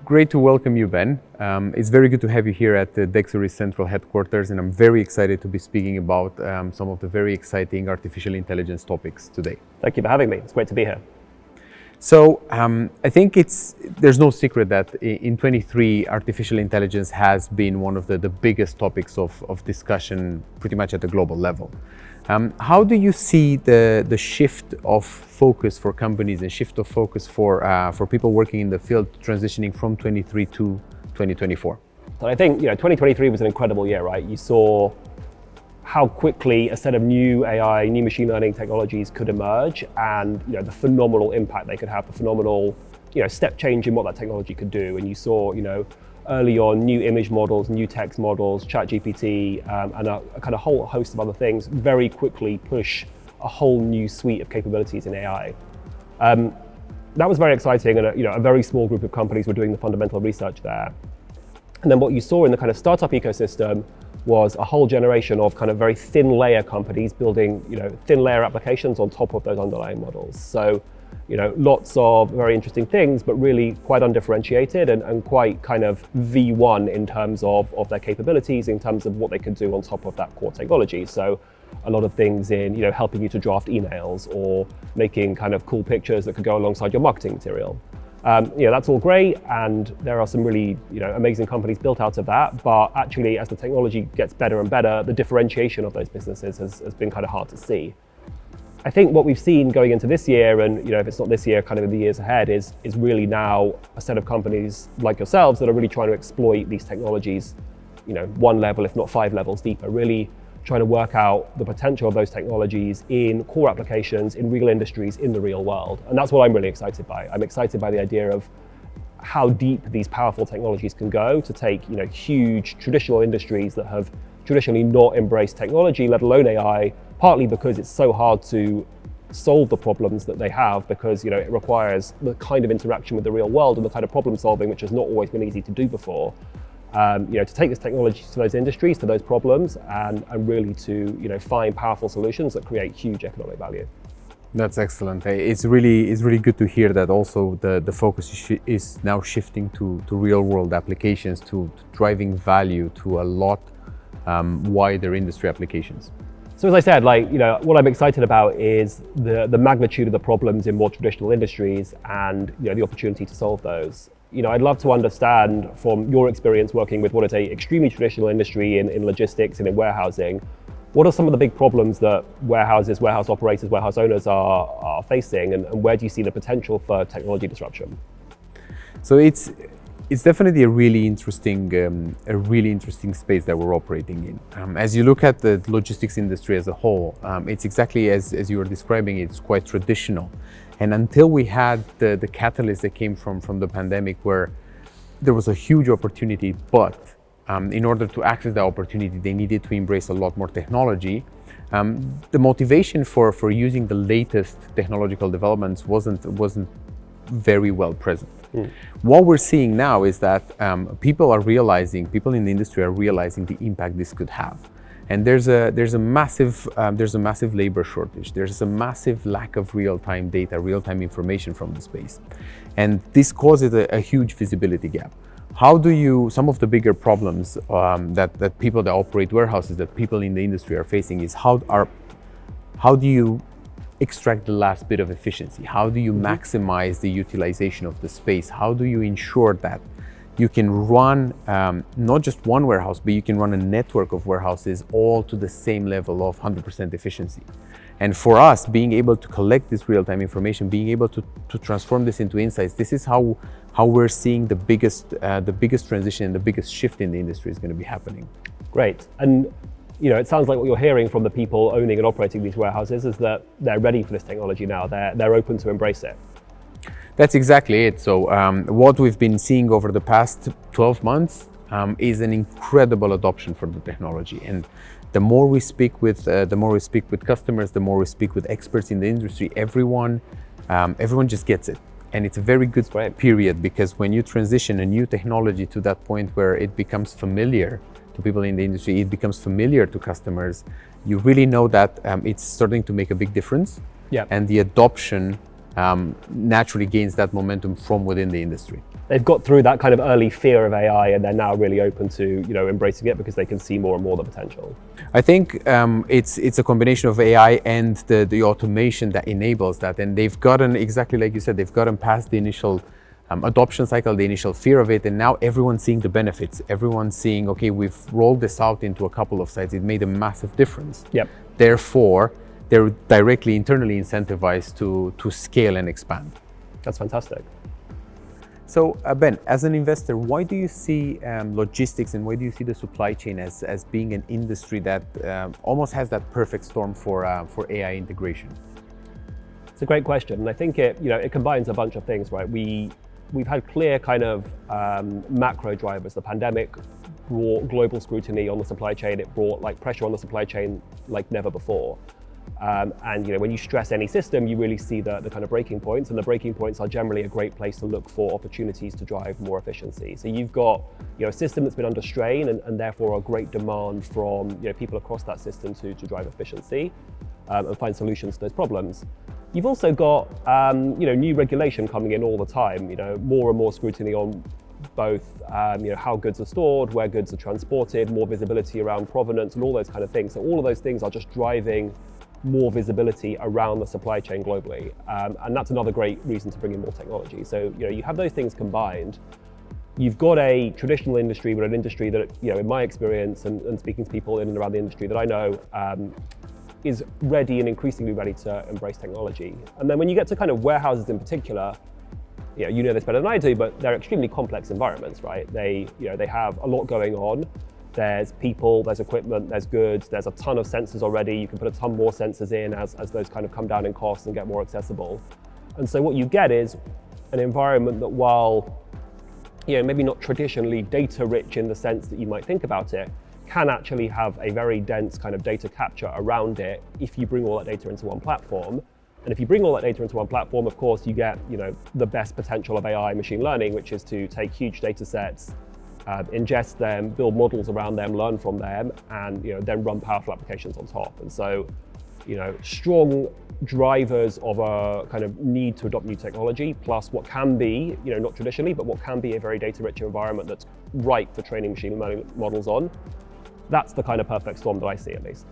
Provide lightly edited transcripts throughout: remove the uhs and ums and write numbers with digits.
great to welcome you, Ben. It's very good to have you here at the Dexory Central Headquarters, and I'm very excited to be speaking about some of the very exciting artificial intelligence topics today. Thank you for having me. It's great to be here. So I think there's no secret that in 23, artificial intelligence has been one of the biggest topics of discussion pretty much at the global level. How do you see the shift of focus for companies and shift of focus for people working in the field transitioning from 23 to 2024? So I think 2023 was an incredible year, right? You saw how quickly a set of new AI, new machine learning technologies could emerge, and the phenomenal impact they could have, the phenomenal step change in what that technology could do. And you saw early on new image models, new text models, ChatGPT, and a kind of whole host of other things very quickly push a whole new suite of capabilities in AI. That was very exciting, and a very small group of companies were doing the fundamental research there. And then what you saw in the kind of startup ecosystem was a whole generation of kind of very thin layer companies building thin layer applications on top of those underlying models. So lots of very interesting things, but really quite undifferentiated and quite kind of V1 in terms of their capabilities, in terms of what they could do on top of that core technology. So a lot of things in helping you to draft emails or making kind of cool pictures that could go alongside your marketing material. That's all great, and there are some really amazing companies built out of that, but actually as the technology gets better and better, the differentiation of those businesses has been kind of hard to see. I think what we've seen going into this year, and if it's not this year, kind of in the years ahead, is really now a set of companies like yourselves that are really trying to exploit these technologies, one level, if not 5 levels deeper, really trying to work out the potential of those technologies in core applications, in real industries, in the real world. And that's what I'm really excited by. I'm excited by the idea of how deep these powerful technologies can go to take huge traditional industries that have traditionally not embraced technology, let alone AI, partly because it's so hard to solve the problems that they have, because it requires the kind of interaction with the real world and the kind of problem solving which has not always been easy to do before. To take this technology to those industries, to those problems, and really to find powerful solutions that create huge economic value. That's excellent. It's really good to hear that also the focus is now shifting to real world applications, to driving value to a lot wider industry applications. So as I said, what I'm excited about is the magnitude of the problems in more traditional industries and the opportunity to solve those. I'd love to understand from your experience working with what is a extremely traditional industry in logistics and in warehousing, what are some of the big problems that warehouses, warehouse operators, warehouse owners are facing, and where do you see the potential for technology disruption? So it's definitely a really interesting space that we're operating in. As you look at the logistics industry as a whole, it's exactly as you were describing. It's quite traditional. And until we had the catalyst that came from the pandemic, where there was a huge opportunity, but in order to access that opportunity, they needed to embrace a lot more technology. The motivation for using the latest technological developments wasn't very well present. What we're seeing now is that people in the industry are realizing the impact this could have. And there's a massive labor shortage. There's a massive lack of real-time data, real-time information from the space, and this causes a huge visibility gap. Some of the bigger problems that people that operate warehouses, that people in the industry are facing, is how do you extract the last bit of efficiency? How do you maximize the utilization of the space? How do you ensure that you can run not just one warehouse, but you can run a network of warehouses all to the same level of 100% efficiency? And for us, being able to collect this real-time information, being able to transform this into insights, this is how we're seeing the biggest transition and the biggest shift in the industry is going to be happening. Great. And it sounds like what you're hearing from the people owning and operating these warehouses is that they're ready for this technology now. They're open to embrace it. That's exactly it. So what we've been seeing over the past 12 months is an incredible adoption for the technology. And the more we speak with customers, the more we speak with experts in the industry, everyone just gets it. And it's a very good period, because when you transition a new technology to that point where it becomes familiar to people in the industry, it becomes familiar to customers, you really know that it's starting to make a big difference. Yeah. And the adoption naturally gains that momentum from within the industry. they've got through that kind of early fear of AI, and they're now really open to embracing it because they can see more and more the potential. I think it's a combination of AI and the automation that enables that, and they've gotten, exactly like you said, they've gotten past the initial adoption cycle, the initial fear of it, and now everyone's seeing the benefits. Everyone's seeing, okay, we've rolled this out into a couple of sites. It made a massive difference. Yep. Therefore, they're directly internally incentivized to scale and expand. That's fantastic. So Ben, as an investor, why do you see logistics and why do you see the supply chain as being an industry that almost has that perfect storm for AI integration? It's a great question, and I think it combines a bunch of things, right? We've had clear kind of macro drivers. The pandemic brought global scrutiny on the supply chain. It brought pressure on the supply chain like never before. And when you stress any system, you really see the kind of breaking points, and the breaking points are generally a great place to look for opportunities to drive more efficiency. So you've got a system that's been under strain, and therefore a great demand from people across that system to drive efficiency and find solutions to those problems. You've also got new regulation coming in all the time. More and more scrutiny on both how goods are stored, where goods are transported, more visibility around provenance, and all those kind of things. So all of those things are just driving more visibility around the supply chain globally, and that's another great reason to bring in more technology. So you have those things combined. You've got a traditional industry, but an industry that in my experience and speaking to people in and around the industry that I know is ready and increasingly ready to embrace technology. And then when you get to kind of warehouses in particular, you know this better than I do, but they're extremely complex environments, right? They have a lot going on. There's people, there's equipment, there's goods, there's a ton of sensors already. You can put a ton more sensors in as those kind of come down in cost and get more accessible. And so what you get is an environment that, while maybe not traditionally data rich in the sense that you might think about it, can actually have a very dense kind of data capture around it if you bring all that data into one platform. And if you bring all that data into one platform, of course, you get the best potential of AI machine learning, which is to take huge data sets, ingest them, build models around them, learn from them, and then run powerful applications on top. And so, strong drivers of a kind of need to adopt new technology, plus what can be, not traditionally, but what can be a very data-rich environment that's right for training machine learning models on. That's the kind of perfect storm that I see, at least.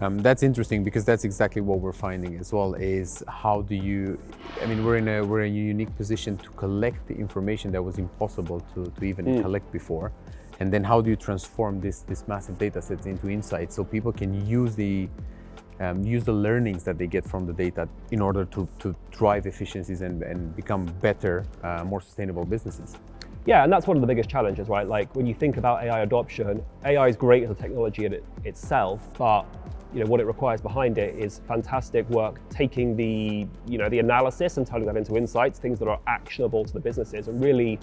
That's interesting, because that's exactly what we're finding as well, is how do you, we're in a unique position to collect the information that was impossible to even collect before. And then how do you transform this massive data sets into insights so people can use the learnings that they get from the data in order to drive efficiencies and become better, more sustainable businesses. Yeah, and that's one of the biggest challenges, right? Like when you think about AI adoption, AI is great as a technology in itself, but what it requires behind it is fantastic work taking the analysis and turning that into insights, things that are actionable to the businesses, and really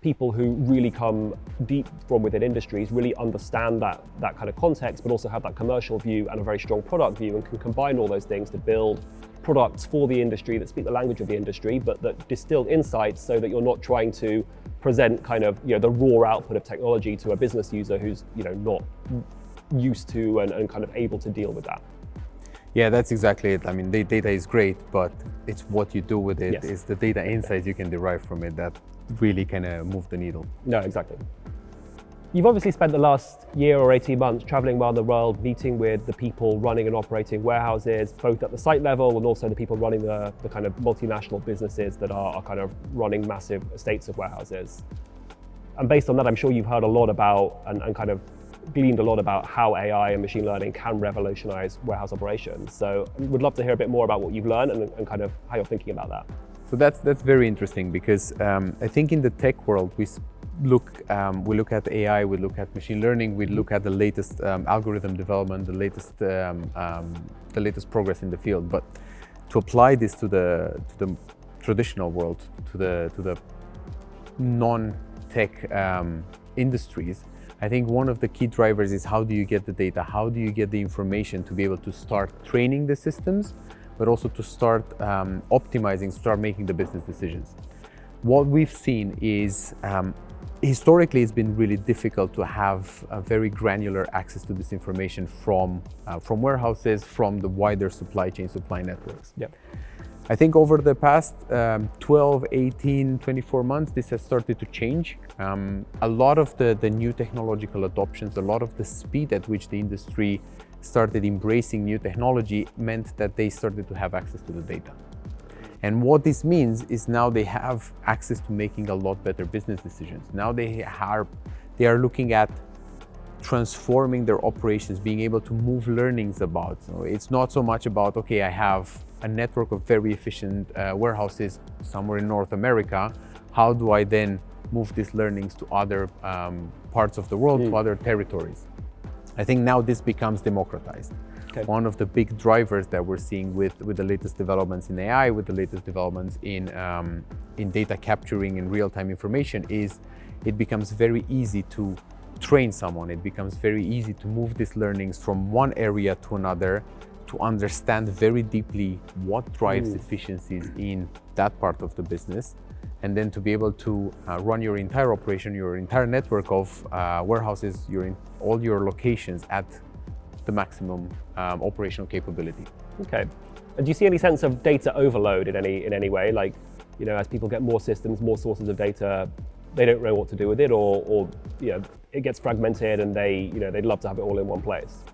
people who really come deep from within industries really understand that kind of context, but also have that commercial view and a very strong product view, and can combine all those things to build products for the industry that speak the language of the industry, but that distill insights so that you're not trying to present kind of the raw output of technology to a business user who's not used to and kind of able to deal with that. Yeah, that's exactly it. The data is great, but it's what you do with it. Yes. It's the data insights you can derive from it that really kind of move the needle. No, exactly. You've obviously spent the last year or 18 months traveling around the world, meeting with the people running and operating warehouses, both at the site level and also the people running the kind of multinational businesses that are kind of running massive estates of warehouses. And based on that, I'm sure you've heard a lot about and kind of gleaned a lot about how AI and machine learning can revolutionize warehouse operations. So we'd love to hear a bit more about what you've learned and kind of how you're thinking about that. So that's very interesting, because I think in the tech world, we look at AI, we look at machine learning, we look at the latest algorithm development, the latest progress in the field. But to apply this to the traditional world, to the non-tech industries, I think one of the key drivers is how do you get the data, how do you get the information to be able to start training the systems, but also to start optimizing, start making the business decisions. What we've seen is historically it's been really difficult to have a very granular access to this information from warehouses, from the wider supply chain, supply networks. Yep. I think over the past 12, 18, 24 months, this has started to change. A lot of the new technological adoptions, a lot of the speed at which the industry started embracing new technology meant that they started to have access to the data. And what this means is now they have access to making a lot better business decisions. Now they are looking at transforming their operations, being able to move learnings about. So it's not so much about, okay, I have a network of very efficient warehouses somewhere in North America. How do I then move these learnings to other parts of the world, to other territories? I think now this becomes democratized. Okay. One of the big drivers that we're seeing with the latest developments in AI, with the latest developments in data capturing and real-time information is it becomes very easy to train someone. It becomes very easy to move these learnings from one area to another, to understand very deeply what drives efficiencies in that part of the business, and then to be able to run your entire operation, your entire network of warehouses, all your locations at the maximum operational capability. Okay. And do you see any sense of data overload in any way? Like, you know, as people get more systems, more sources of data, they don't know what to do with it, or you know, it gets fragmented, and they'd love to have it all in one place.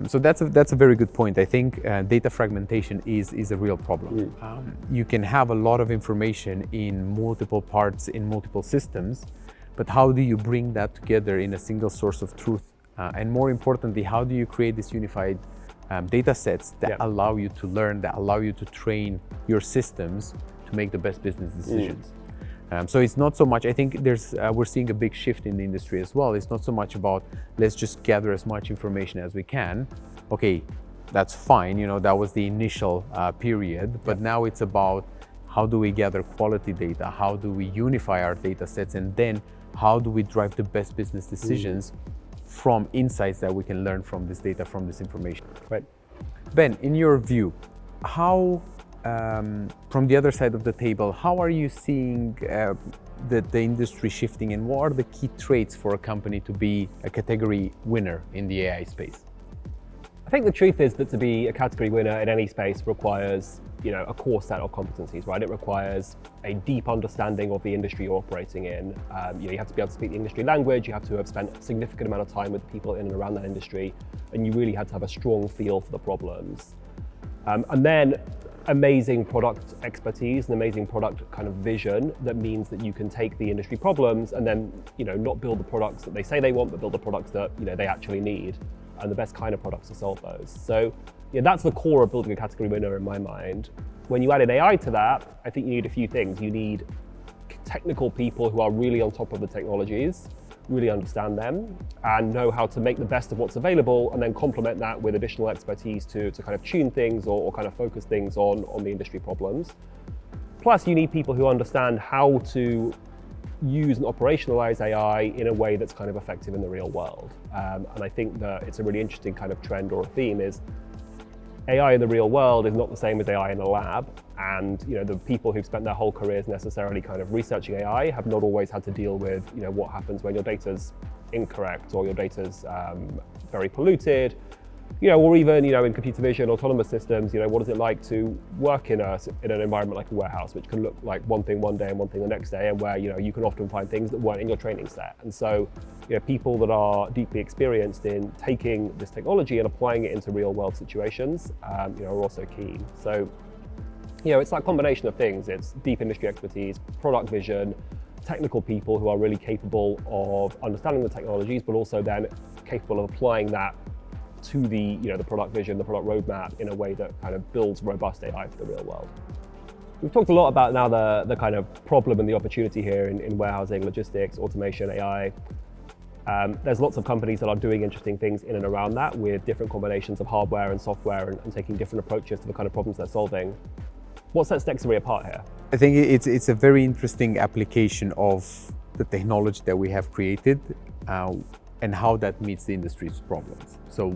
So that's a very good point. I think data fragmentation is a real problem. You can have a lot of information in multiple parts, in multiple systems, but how do you bring that together in a single source of truth? And more importantly, how do you create these unified data sets that allow you to learn, that allow you to train your systems to make the best business decisions? So it's not so much, I think we're seeing a big shift in the industry as well. It's not so much about, let's just gather as much information as we can. Okay, that's fine, you know, that was the initial period, but now it's about how do we gather quality data? How do we unify our data sets? And then how do we drive the best business decisions from insights that we can learn from this data, from this information? Right. Ben, in your view, how from the other side of the table, how are you seeing the industry shifting, and what are the key traits for a company to be a category winner in the AI space? I think the truth is that to be a category winner in any space requires, you know, a core set of competencies, right? It requires a deep understanding of the industry you're operating in. You have to be able to speak the industry language. You have to have spent a significant amount of time with people in and around that industry, and you really had to have a strong feel for the problems. And then amazing product expertise and amazing product kind of vision that means that you can take the industry problems and then, you know, not build the products that they say they want, but build the products that, you know, they actually need, and the best kind of products to solve those. So yeah, that's the core of building a category winner in my mind. When you add in AI to that, I think you need a few things. You need technical people who are really on top of the technologies, really understand them, and know how to make the best of what's available, and then complement that with additional expertise to kind of tune things or kind of focus things on the industry problems. Plus, you need people who understand how to use and operationalize AI in a way that's kind of effective in the real world. And I think that it's a really interesting kind of trend or a theme is AI in the real world is not the same as AI in a lab. And, you know, the people who've spent their whole careers necessarily kind of researching AI have not always had to deal with, you know, what happens when your data's incorrect or your data's very polluted, you know, or even, you know, in computer vision, autonomous systems, you know, what is it like to work in an environment like a warehouse, which can look like one thing one day and one thing the next day, and where, you know, you can often find things that weren't in your training set. And so, you know, people that are deeply experienced in taking this technology and applying it into real world situations, you know, are also key. So, you know, it's that combination of things. It's deep industry expertise, product vision, technical people who are really capable of understanding the technologies, but also then capable of applying that to the, you know, the product vision, the product roadmap in a way that kind of builds robust AI for the real world. We've talked a lot about now the kind of problem and the opportunity here in warehousing, logistics, automation, AI. There's lots of companies that are doing interesting things in and around that with different combinations of hardware and software and taking different approaches to the kind of problems they're solving. What sets Dexory apart here? I think it's a very interesting application of the technology that we have created and how that meets the industry's problems. So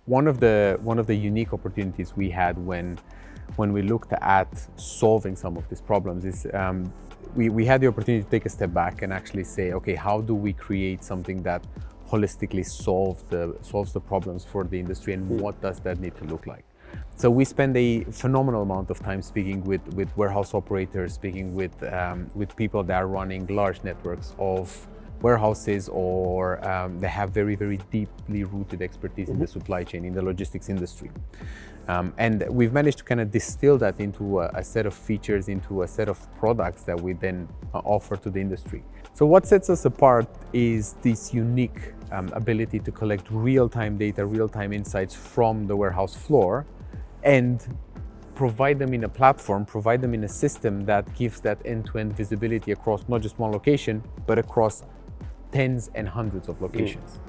one of the unique opportunities we had when we looked at solving some of these problems is we had the opportunity to take a step back and actually say, okay, how do we create something that holistically solves the problems for the industry, and what does that need to look like? So we spend a phenomenal amount of time speaking with warehouse operators, speaking with people that are running large networks of warehouses, or they have very, very deeply rooted expertise in the supply chain, in the logistics industry. And we've managed to kind of distill that into a set of features, into a set of products that we then offer to the industry. So what sets us apart is this unique ability to collect real-time data, real-time insights from the warehouse floor, and provide them in a platform, provide them in a system that gives that end-to-end visibility across not just one location, but across tens and hundreds of locations.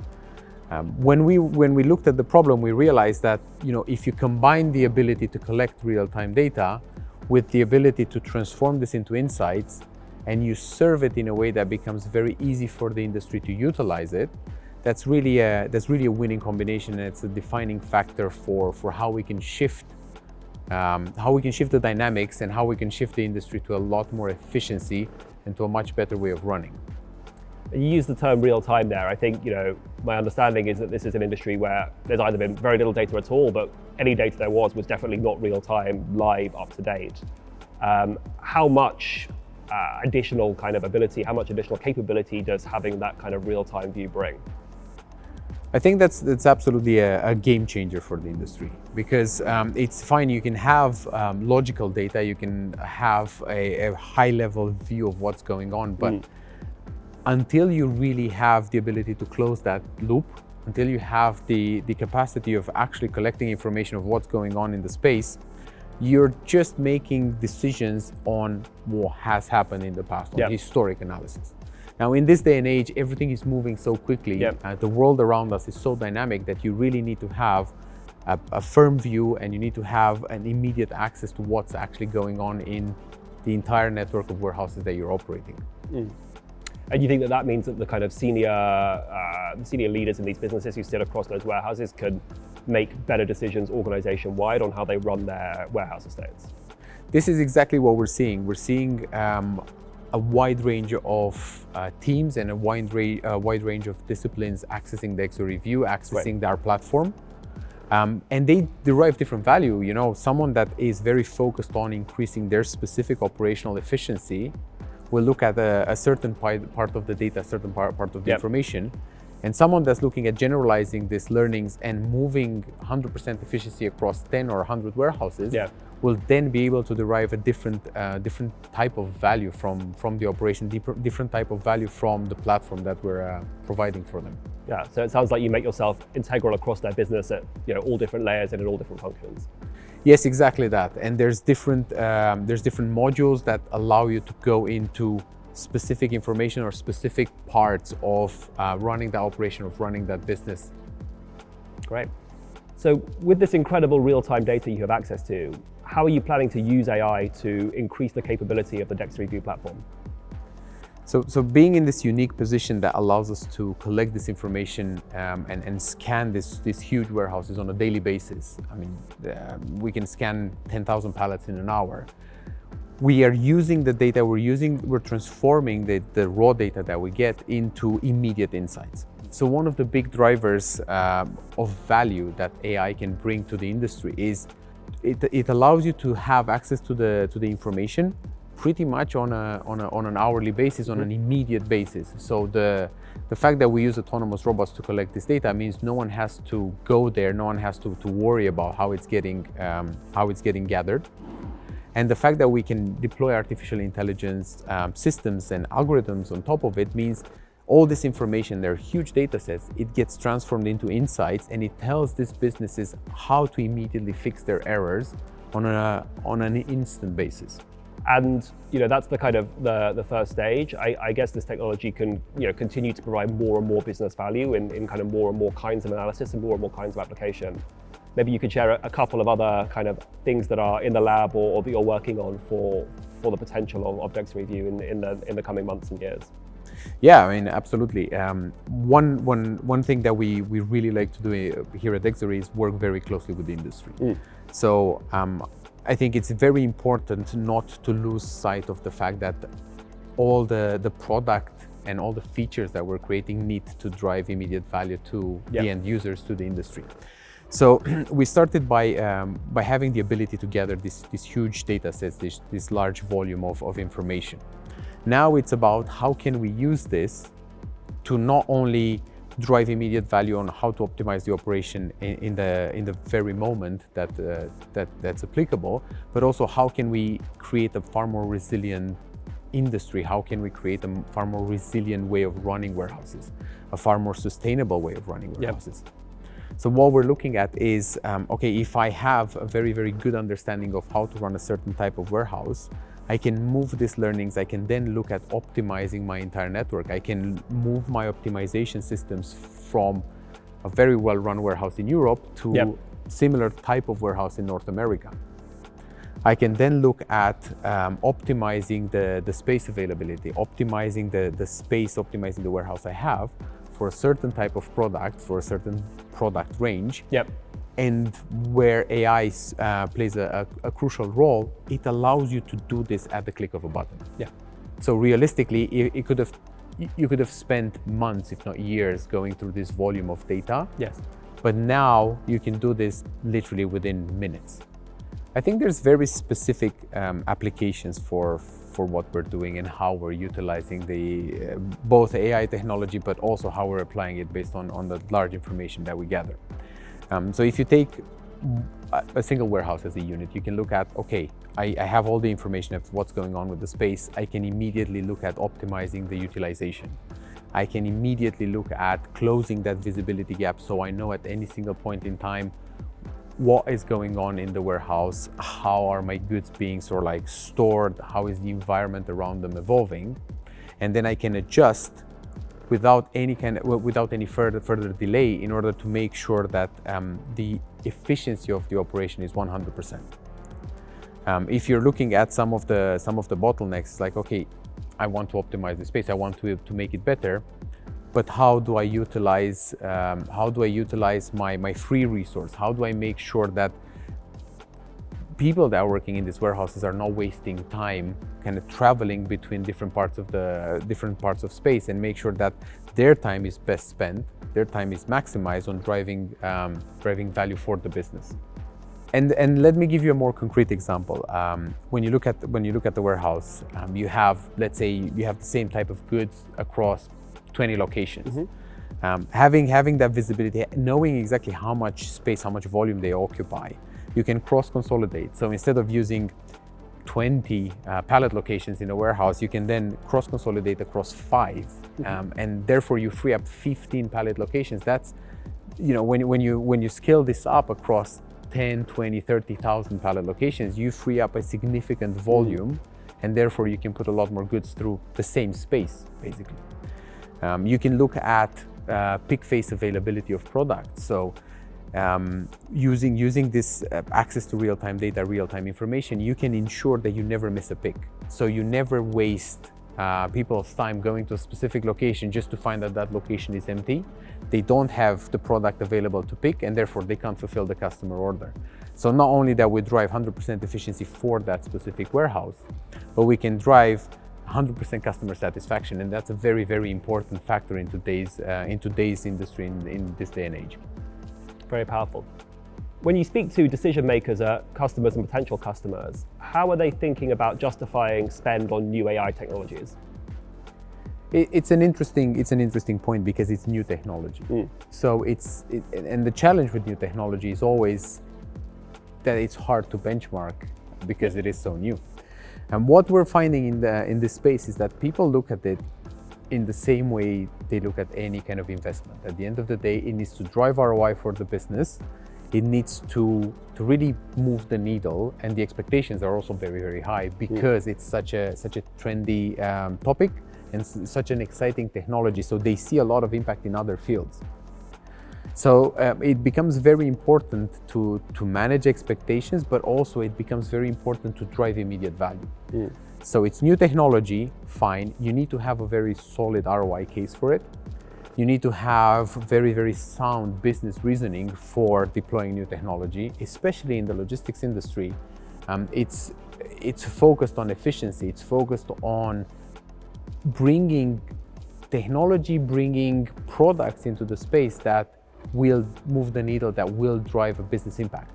When we looked at the problem, we realized that, you know, if you combine the ability to collect real-time data with the ability to transform this into insights, and you serve it in a way that becomes very easy for the industry to utilize it, that's really a winning combination, and it's a defining factor for how we can shift the dynamics, and how we can shift the industry to a lot more efficiency and to a much better way of running. You use the term real time there. I think, you know, my understanding is that this is an industry where there's either been very little data at all, but any data there was definitely not real time, live, up to date. How much additional kind of ability, how much additional capability does having that kind of real time view bring? I think that's absolutely a game changer for the industry, because it's fine, you can have logical data, you can have a high level view of what's going on, but until you really have the ability to close that loop, until you have the capacity of actually collecting information of what's going on in the space, you're just making decisions on what has happened in the past, on historic analysis. Now, in this day and age, everything is moving so quickly. The world around us is so dynamic that you really need to have a firm view, and you need to have an immediate access to what's actually going on in the entire network of warehouses that you're operating. And you think that means that the kind of senior leaders in these businesses who sit across those warehouses could make better decisions organization-wide on how they run their warehouse estates? This is exactly what we're seeing. We're seeing a wide range of teams and a wide range of disciplines accessing DexoryView, accessing our platform. And they derive different value. You know, someone that is very focused on increasing their specific operational efficiency will look at a certain part of the data, a certain part of the information. And someone that's looking at generalizing these learnings and moving 100% efficiency across 10 or 100 warehouses will then be able to derive a different type of value from the operation, different type of value from the platform that we're providing for them. Yeah, so it sounds like you make yourself integral across their business at, you know, all different layers and in all different functions. Yes, exactly that. And there's different modules that allow you to go into specific information or specific parts of running the operation, of running that business. Great. So with this incredible real-time data you have access to, how are you planning to use AI to increase the capability of the DexoryView platform? So being in this unique position that allows us to collect this information and scan these huge warehouses on a daily basis. I mean, we can scan 10,000 pallets in an hour. We are using the data we're transforming the raw data that we get into immediate insights. So one of the big drivers of value that AI can bring to the industry is it allows you to have access to the information pretty much on an hourly basis, on an immediate basis. So the fact that we use autonomous robots to collect this data means no one has to go there, no one has to worry about how it's getting gathered. And the fact that we can deploy artificial intelligence systems and algorithms on top of it means all this information, they're huge data sets, it gets transformed into insights, and it tells these businesses how to immediately fix their errors on an instant basis. And that's the kind of the first stage. I guess this technology can continue to provide more and more business value in kind of more and more kinds of analysis and more kinds of application. Maybe you could share a couple of other kind of things that are in the lab or that you're working on for the potential of DexoryView in the coming months and years. Yeah, I mean, absolutely. One thing that we really like to do here at Dexory is work very closely with the industry. So I think it's very important not to lose sight of the fact that all the product and all the features that we're creating need to drive immediate value to the end users, to the industry. So we started by having the ability to gather these huge data sets, this large volume of information. Now it's about how can we use this to not only drive immediate value on how to optimize the operation in the very moment that's applicable, but also how can we create a far more resilient industry? How can we create a far more resilient way of running warehouses, a far more sustainable way of running warehouses? Yep. So what we're looking at is, okay, if I have a very, very good understanding of how to run a certain type of warehouse, I can move these learnings. I can then look at optimizing my entire network. I can move my optimization systems from a very well-run warehouse in Europe to similar type of warehouse in North America. I can then look at optimizing the space availability, optimizing the space, optimizing the warehouse I have for a certain type of product, for a certain product range. Yep. And where AI plays a crucial role, it allows you to do this at the click of a button. Yeah. So realistically, you could have spent months, if not years, going through this volume of data. Yes. But now you can do this literally within minutes. I think there's very specific applications for what we're doing and how we're utilizing the both AI technology, but also how we're applying it based on the large information that we gather. So if you take a single warehouse as a unit, you can look at, okay, I have all the information of what's going on with the space. I can immediately look at optimizing the utilization. I can immediately look at closing that visibility gap so I know at any single point in time what is going on in the warehouse, how are my goods being sort of like stored, how is the environment around them evolving, and then I can adjust without any further delay in order to make sure that the efficiency of the operation is 100%. If you're looking at some of the bottlenecks, it's like, okay, I want to optimize the space, I want to make it better, but how do I utilize my free resource? How do I make sure that people that are working in these warehouses are not wasting time kind of traveling between different parts of space, and make sure that their time is best spent, their time is maximized on driving value for the business. And let me give you a more concrete example. When you look at the warehouse, you have, let's say, you have the same type of goods across 20 locations. Mm-hmm. Having that visibility, knowing exactly how much space, how much volume they occupy, you can cross-consolidate. So instead of using 20 pallet locations in a warehouse, you can then cross-consolidate across 5, mm-hmm. And therefore you free up 15 pallet locations. That's, when you scale this up across 10, 20, 30,000 pallet locations, you free up a significant volume, and therefore you can put a lot more goods through the same space, basically. You can look at pick face availability of products. So using this access to real-time data, real-time information, you can ensure that you never miss a pick. So you never waste people's time going to a specific location just to find that that location is empty. They don't have the product available to pick, and therefore they can't fulfill the customer order. So not only that we drive 100% efficiency for that specific warehouse, but we can drive 100% customer satisfaction, and that's a very, very important factor in today's industry, in this day and age. Very powerful. When you speak to decision makers, customers and potential customers, how are they thinking about justifying spend on new AI technologies? It's an interesting point because it's new technology. So and the challenge with new technology is always that it's hard to benchmark because it is so new. And what we're finding in this space is that people look at it in the same way they look at any kind of investment. At the end of the day, it needs to drive ROI for the business. It needs to really move the needle, and the expectations are also very, very high because it's such a trendy topic and such an exciting technology. So they see a lot of impact in other fields. So it becomes very important to manage expectations, but also it becomes very important to drive immediate value. So it's new technology, fine. You need to have a very solid ROI case for it. You need to have very, very sound business reasoning for deploying new technology, especially in the logistics industry. It's focused on efficiency. It's focused on bringing technology, bringing products into the space that will move the needle, that will drive a business impact.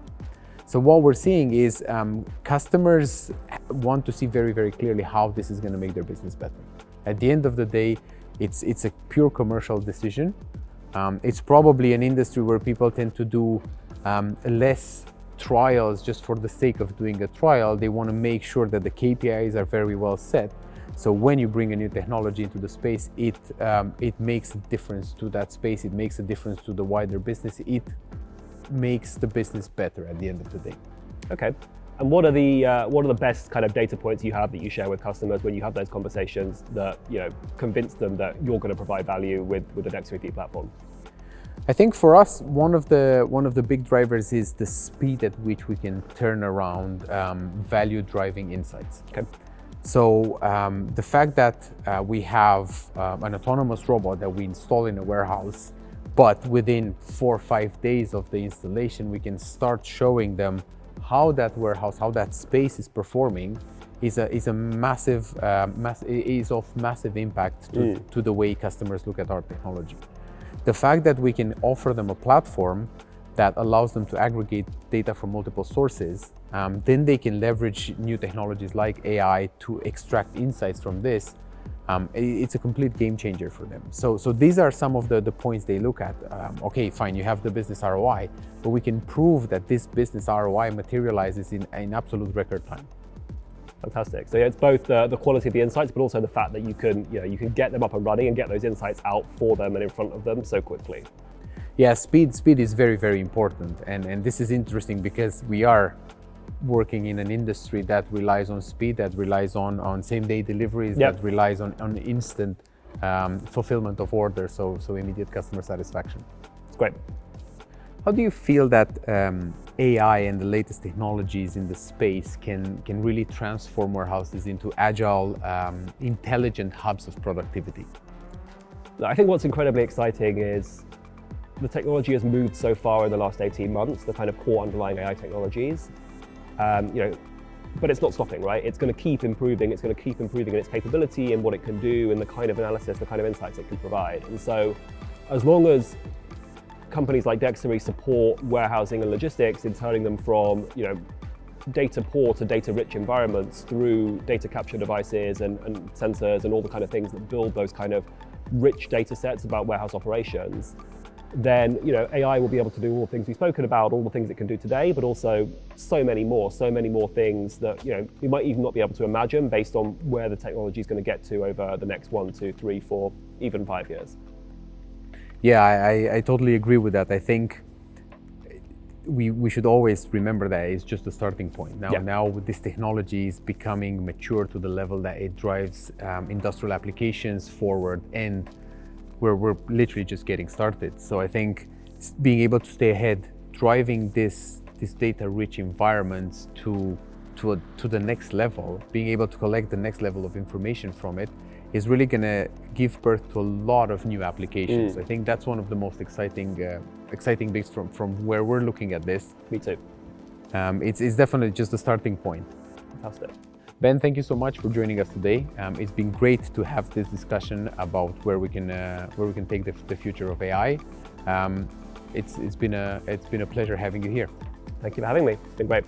So what we're seeing is customers want to see very, very clearly how this is going to make their business better. At the end of the day, it's a pure commercial decision. It's probably an industry where people tend to do less trials just for the sake of doing a trial. They want to make sure that the KPIs are very well set. So when you bring a new technology into the space, it makes a difference to that space. It makes a difference to the wider business. It makes the business better at the end of the day. Okay. And what are the best kind of data points you have that you share with customers when you have those conversations that convince them that you're going to provide value with the DexoryView platform? I think for us, one of the big drivers is the speed at which we can turn around value-driving insights. Okay. So the fact that we have an autonomous robot that we install in a warehouse, but within 4 or 5 days of the installation, we can start showing them how that warehouse, how that space is performing, is of massive impact to the way customers look at our technology. The fact that we can offer them a platform that allows them to aggregate data from multiple sources, then they can leverage new technologies like AI to extract insights from this. It's a complete game changer for them. So these are some of the points they look at. Okay, fine, you have the business ROI, but we can prove that this business ROI materializes in absolute record time. Fantastic. So it's both the quality of the insights, but also the fact that you can get them up and running and get those insights out for them and in front of them so quickly. Yeah, speed is very, very important. And this is interesting because we are working in an industry that relies on speed, that relies on same-day deliveries, that relies on instant fulfillment of orders, so immediate customer satisfaction. It's great. How do you feel that AI and the latest technologies in the space can really transform warehouses into agile, intelligent hubs of productivity? I think what's incredibly exciting is the technology has moved so far in the last 18 months, the kind of core underlying AI technologies. But it's not stopping, right? It's going to keep improving. It's going to keep improving in its capability and what it can do and the kind of analysis, the kind of insights it can provide. And so as long as companies like Dexory support warehousing and logistics in turning them from data poor to data rich environments through data capture devices and sensors and all the kind of things that build those kind of rich data sets about warehouse operations, then AI will be able to do all the things we've spoken about, all the things it can do today, but also so many more things that we might even not be able to imagine based on where the technology is going to get to over the next 1, 2, 3, 4, even 5 years. Yeah, I totally agree with that. I think we should always remember that it's just a starting point. Now this technology is becoming mature to the level that it drives industrial applications forward, and we're literally just getting started. So I think being able to stay ahead, driving this data-rich environments to the next level, being able to collect the next level of information from it, is really going to give birth to a lot of new applications. I think that's one of the most exciting bits from where we're looking at this. Me too. It's definitely just a starting point. Fantastic. Ben, thank you so much for joining us today. It's been great to have this discussion about where we can take the future of AI. It's been a pleasure having you here. Thank you for having me. It's been great.